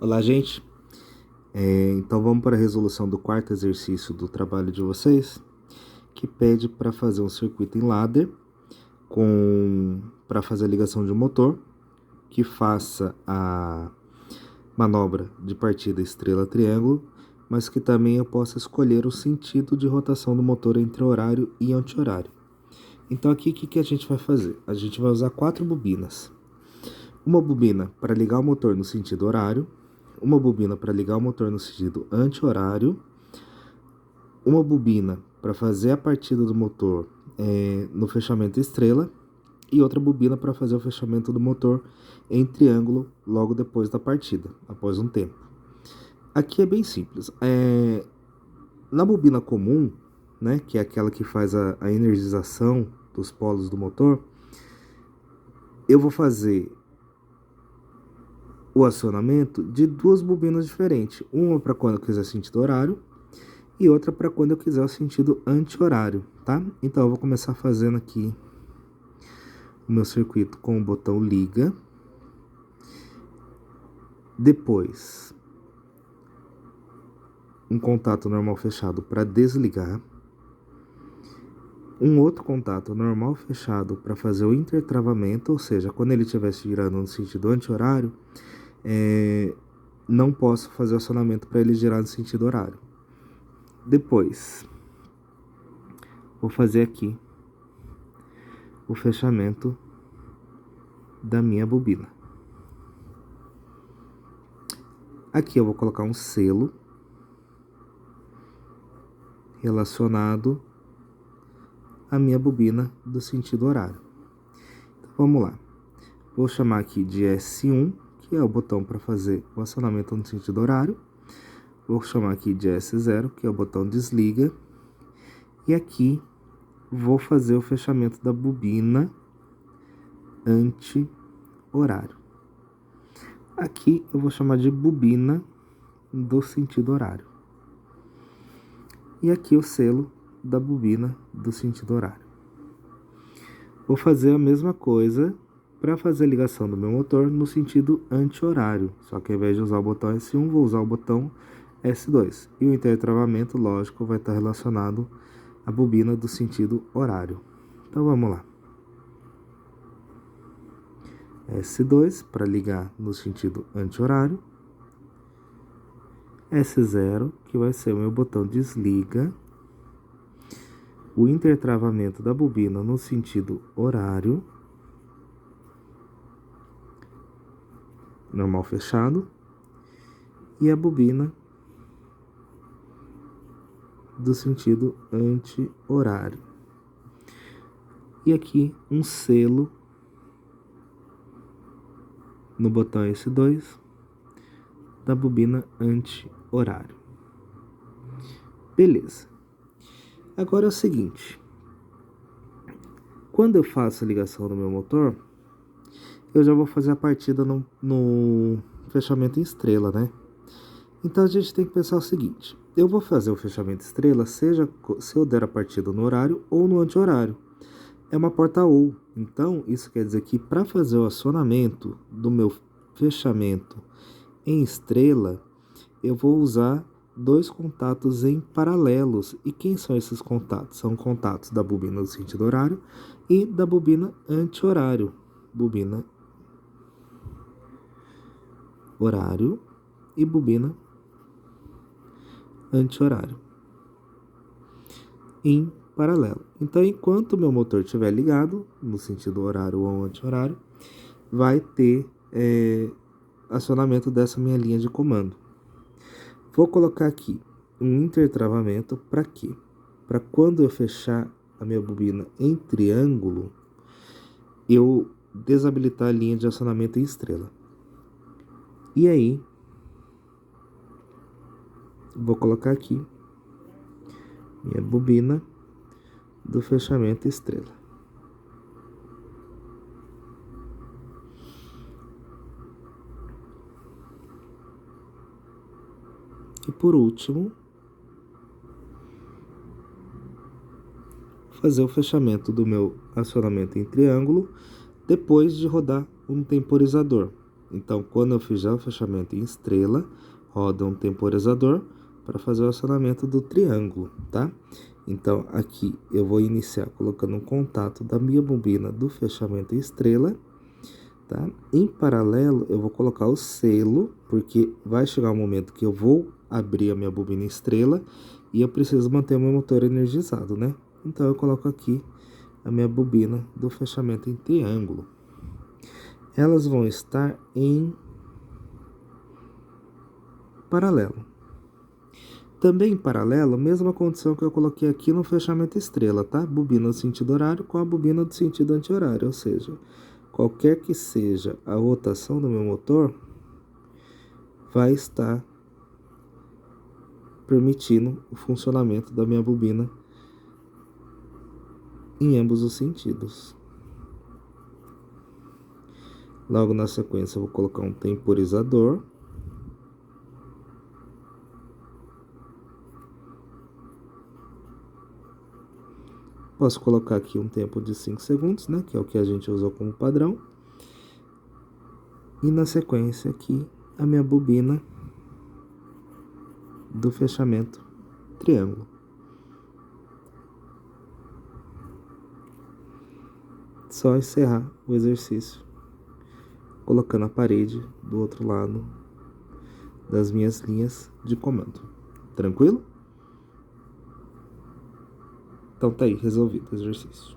Olá, gente. Então vamos para a resolução do quarto exercício do trabalho de vocês, que pede para fazer um circuito em ladder para fazer a ligação de um motor, que faça a manobra de partida estrela-triângulo, mas que também eu possa escolher o sentido de rotação do motor entre horário e anti-horário. Então aqui o que a gente vai fazer? A gente vai usar 4 bobinas. Uma bobina para ligar o motor no sentido horário, uma bobina para ligar o motor no sentido anti-horário, uma bobina para fazer a partida do motor no fechamento estrela e outra bobina para fazer o fechamento do motor em triângulo logo depois da partida, após um tempo. Aqui é bem simples. Na bobina comum, né, que é aquela que faz a energização dos polos do motor, eu vou fazer o acionamento de 2 bobinas diferentes. Uma para quando eu quiser sentido horário e outra para quando eu quiser o sentido anti-horário, tá? Então eu vou começar fazendo aqui o meu circuito com o botão liga. Depois, um contato normal fechado para desligar. Um outro contato normal fechado para fazer o intertravamento, ou seja, quando ele estiver girando no sentido anti-horário, não posso fazer o acionamento para ele girar no sentido horário. Depois, vou fazer aqui o fechamento da minha bobina. Aqui eu vou colocar um selo relacionado à minha bobina do sentido horário. Então, vamos lá. Vou chamar aqui de S1, que é o botão para fazer o acionamento no sentido horário. Vou chamar aqui de S0, que é o botão desliga. E aqui vou fazer o fechamento da bobina anti-horário. Aqui eu vou chamar de bobina do sentido horário. E aqui o selo da bobina do sentido horário. Vou fazer a mesma coisa para fazer a ligação do meu motor no sentido anti-horário. Só que ao invés de usar o botão S1, vou usar o botão S2. E o intertravamento, lógico, vai estar relacionado à bobina do sentido horário. Então vamos lá. S2 para ligar no sentido anti-horário. S0, que vai ser o meu botão desliga. O intertravamento da bobina no sentido horário. Normal fechado. E a bobina do sentido anti-horário. E aqui um selo no botão S2 da bobina anti-horário. Beleza. Agora é o seguinte. Quando eu faço a ligação do meu motor, eu já vou fazer a partida no fechamento em estrela, né? Então a gente tem que pensar o seguinte. Eu vou fazer o fechamento estrela, seja se eu der a partida no horário ou no anti-horário. É uma porta ou. Então, isso quer dizer que para fazer o acionamento do meu fechamento em estrela, eu vou usar 2 contatos em paralelos. E quem são esses contatos? São contatos da bobina do sentido horário e da bobina anti-horário. Bobina horário e bobina anti-horário em paralelo. Então, enquanto o meu motor estiver ligado, no sentido horário ou anti-horário, vai ter acionamento dessa minha linha de comando. Vou colocar aqui um intertravamento para quê? Para quando eu fechar a minha bobina em triângulo, eu desabilitar a linha de acionamento em estrela. E aí, vou colocar aqui minha bobina do fechamento estrela. E por último, fazer o fechamento do meu acionamento em triângulo depois de rodar um temporizador. Então, quando eu fizer o fechamento em estrela, roda um temporizador para fazer o acionamento do triângulo, tá? Então, aqui eu vou iniciar colocando um contato da minha bobina do fechamento em estrela, tá? Em paralelo, eu vou colocar o selo, porque vai chegar um momento que eu vou abrir a minha bobina em estrela e eu preciso manter o meu motor energizado, né? Então, eu coloco aqui a minha bobina do fechamento em triângulo. Elas vão estar em paralelo. Também em paralelo, mesma condição que eu coloquei aqui no fechamento estrela, tá? Bobina do sentido horário com a bobina do sentido anti-horário, ou seja, qualquer que seja a rotação do meu motor, vai estar permitindo o funcionamento da minha bobina em ambos os sentidos. Logo na sequência, eu vou colocar um temporizador. Posso colocar aqui um tempo de 5 segundos, né? Que é o que a gente usou como padrão. E na sequência aqui, a minha bobina do fechamento triângulo. Só encerrar o exercício colocando a parede do outro lado das minhas linhas de comando. Tranquilo? Então tá aí, resolvido o exercício.